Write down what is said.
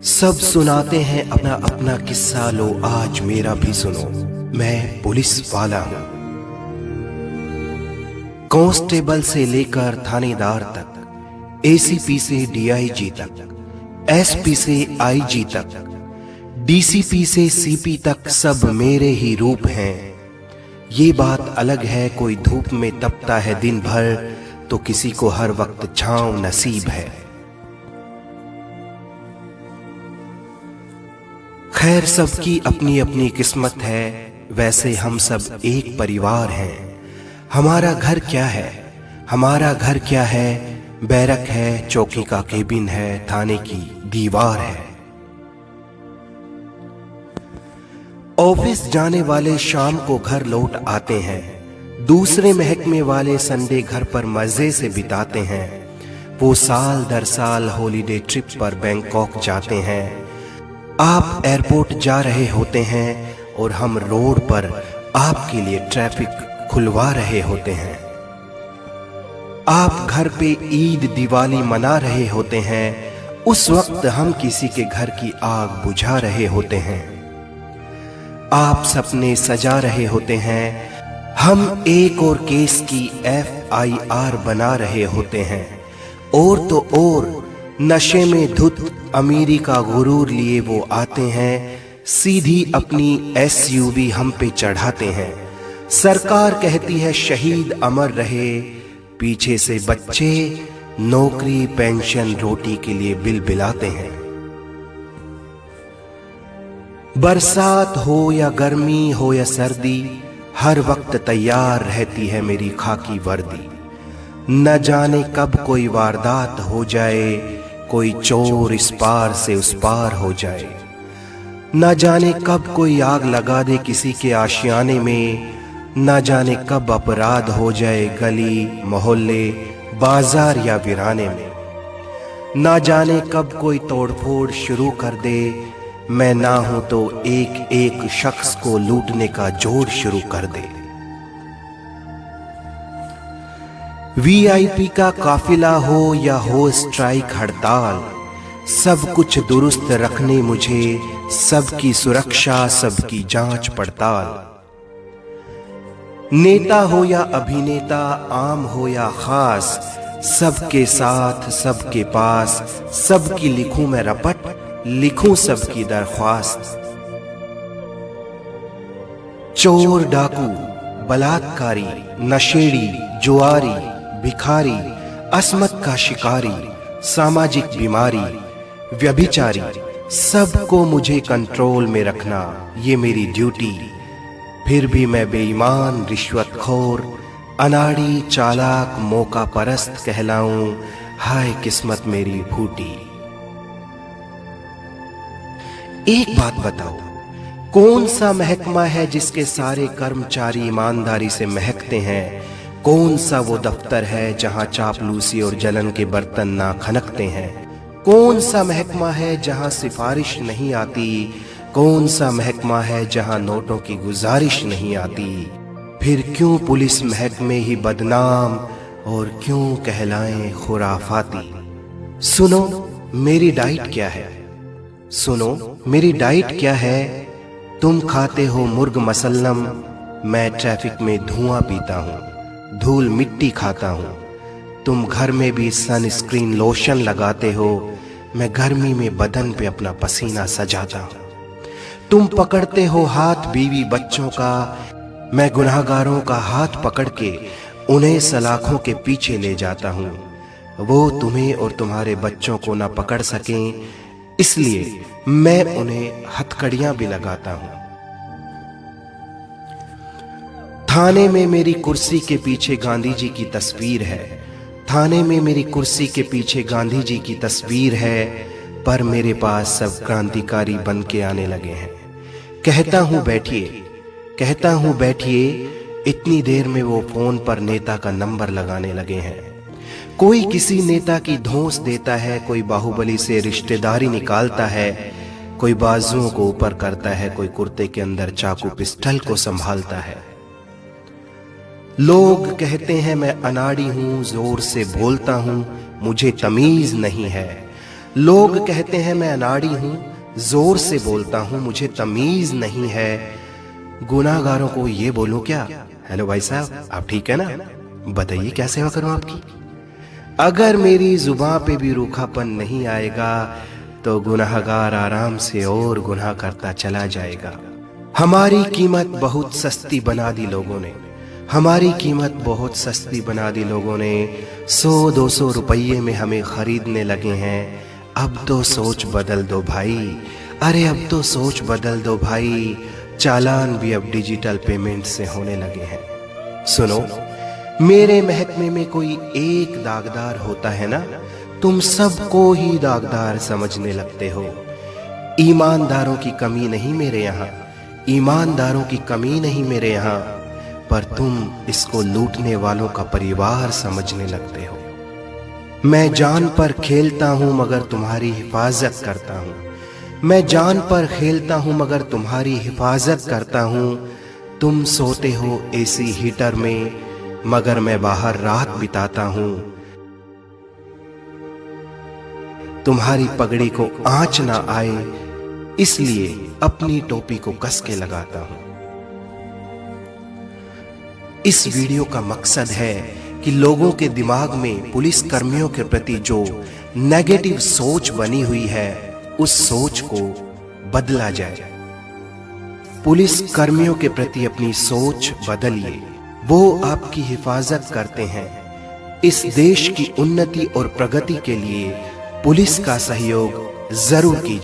सब सुनाते हैं अपना अपना किस्सा, लो आज मेरा भी सुनो। मैं पुलिस वाला हूं, कांस्टेबल से लेकर थानेदार तक, एसीपी से डीआईजी तक, एसपी से आईजी तक, डीसीपी से सीपी तक, सब मेरे ही रूप हैं। ये बात अलग है, कोई धूप में तपता है दिन भर, तो किसी को हर वक्त छांव नसीब है। खैर, सबकी अपनी अपनी किस्मत है, वैसे हम सब एक परिवार हैं। हमारा घर क्या है, हमारा घर क्या है? बैरक है, चौकी का केबिन है, थाने की दीवार है। ऑफिस जाने वाले शाम को घर लौट आते हैं, दूसरे महकमे वाले संडे घर पर मजे से बिताते हैं। वो साल दर साल हॉलीडे ट्रिप पर बैंकॉक जाते हैं। आप एयरपोर्ट जा रहे होते हैं और हम रोड पर आपके लिए ट्रैफिक खुलवा रहे होते हैं। आप घर पे ईद दिवाली मना रहे होते हैं, उस वक्त हम किसी के घर की आग बुझा रहे होते हैं। आप सपने सजा रहे होते हैं, हम एक और केस की FIR बना रहे होते हैं। और तो और नशे में धुत अमीरी का गुरूर लिए वो आते हैं, सीधी अपनी SUV हम पे चढ़ाते हैं। सरकार कहती है शहीद अमर रहे, पीछे से बच्चे नौकरी पेंशन रोटी के लिए बिलबिलाते हैं। बरसात हो या गर्मी हो या सर्दी, हर वक्त तैयार रहती है मेरी खाकी वर्दी। न जाने कब कोई वारदात हो जाए, कोई चोर इस पार से उस पार हो जाए। न जाने कब कोई आग लगा दे किसी के आशियाने में, न जाने कब अपराध हो जाए गली मोहल्ले बाजार या वीराने में। न जाने कब कोई तोड़फोड़ शुरू कर दे, मैं ना हूं तो एक एक शख्स को लूटने का जोर शुरू कर दे। VIP का काफिला हो या हो स्ट्राइक हड़ताल, सब कुछ दुरुस्त रखने मुझे, सबकी सुरक्षा सबकी जांच पड़ताल। नेता हो या अभिनेता, आम हो या खास, सबके साथ सबके पास, सबकी लिखूं मैं रपट, लिखूं सबकी दरख्वास्त। चोर डाकू बलात्कारी नशेड़ी जुआरी भिखारी अस्मत का शिकारी सामाजिक बीमारी व्यभिचारी, सबको मुझे कंट्रोल में रखना ये मेरी ड्यूटी। फिर भी मैं बेईमान रिश्वतखोर अनाड़ी चालाक मौका परस्त कहलाऊं, हाय किस्मत मेरी फूटी। एक बात बताओ, कौन सा महकमा है जिसके सारे कर्मचारी ईमानदारी से महकते हैं? कौन सा वो दफ्तर है जहां चापलूसी और जलन के बर्तन ना खनकते हैं? कौन सा महकमा है जहां सिफारिश नहीं आती? कौन सा महकमा है जहां नोटों की गुजारिश नहीं आती? फिर क्यों पुलिस महकमे ही बदनाम और क्यों कहलाएं खुराफाती? सुनो मेरी डाइट क्या है, सुनो मेरी डाइट क्या है। तुम खाते हो मुर्ग मसल्लम, मैं ट्रैफिक में धुआं पीता हूँ, धूल मिट्टी खाता हूँ। तुम घर में भी सनस्क्रीन लोशन लगाते हो, मैं गर्मी में बदन पे अपना पसीना सजाता हूँ। तुम पकड़ते हो हाथ बीवी बच्चों का, मैं गुनाहगारों का हाथ पकड़ के उन्हें सलाखों के पीछे ले जाता हूँ। वो तुम्हें और तुम्हारे बच्चों को ना पकड़ सकें, इसलिए मैं उन्हें हथकड़ियां भी लगाता हूं। थाने में मेरी कुर्सी के पीछे गांधी जी की तस्वीर है, थाने में मेरी कुर्सी के पीछे गांधी जी की तस्वीर है, पर मेरे पास सब क्रांतिकारी बन के आने लगे हैं। कहता हूं बैठिए, कहता हूं बैठिए, इतनी देर में वो फोन पर नेता का नंबर लगाने लगे हैं। कोई किसी नेता की धौंस देता है, कोई बाहुबली से रिश्तेदारी निकालता है, कोई बाजुओं को ऊपर करता है, कोई कुर्ते के अंदर चाकू पिस्टल को संभालता है। लोग कहते हैं मैं अनाड़ी हूं, जोर से बोलता हूं, मुझे तमीज नहीं है। लोग कहते हैं मैं अनाड़ी हूं, जोर से बोलता हूं, मुझे तमीज नहीं है। गुनाहगारों को ये बोलूं क्या? हेलो भाई साहब, आप ठीक है ना? बताइए क्या सेवा करूं आपकी? अगर मेरी जुबान पे भी रूखापन नहीं आएगा तो गुनाहगार आराम से और गुनाह करता चला जाएगा। हमारी कीमत बहुत सस्ती बना दी लोगों ने, हमारी कीमत बहुत सस्ती बना दी लोगों ने। 100-200 रुपये में हमें खरीदने लगे हैं। अब तो सोच बदल दो भाई, अरे अब तो सोच बदल दो भाई। चालान भी अब डिजिटल पेमेंट से होने लगे हैं। सुनो, मेरे महकमे में कोई एक दागदार होता है ना, तुम सबको ही दागदार समझने लगते हो। ईमानदारों की कमी नहीं मेरे यहाँ, ईमानदारों की कमी नहीं मेरे यहाँ, पर तुम इसको लूटने वालों का परिवार समझने लगते हो। मैं जान पर खेलता हूं मगर तुम्हारी हिफाजत करता हूं, मैं जान पर खेलता हूं मगर तुम्हारी हिफाजत करता हूं। तुम सोते हो एसी हीटर में मगर मैं बाहर रात बिताता हूं। तुम्हारी पगड़ी को आंच ना आए इसलिए अपनी टोपी को कस के लगाता हूं। इस वीडियो का मकसद है कि लोगों के दिमाग में पुलिस कर्मियों के प्रति जो नेगेटिव सोच बनी हुई है उस सोच को बदला जाए। पुलिस कर्मियों के प्रति अपनी सोच बदलिए, वो आपकी हिफाजत करते हैं। इस देश की उन्नति और प्रगति के लिए पुलिस का सहयोग जरूर कीजिए।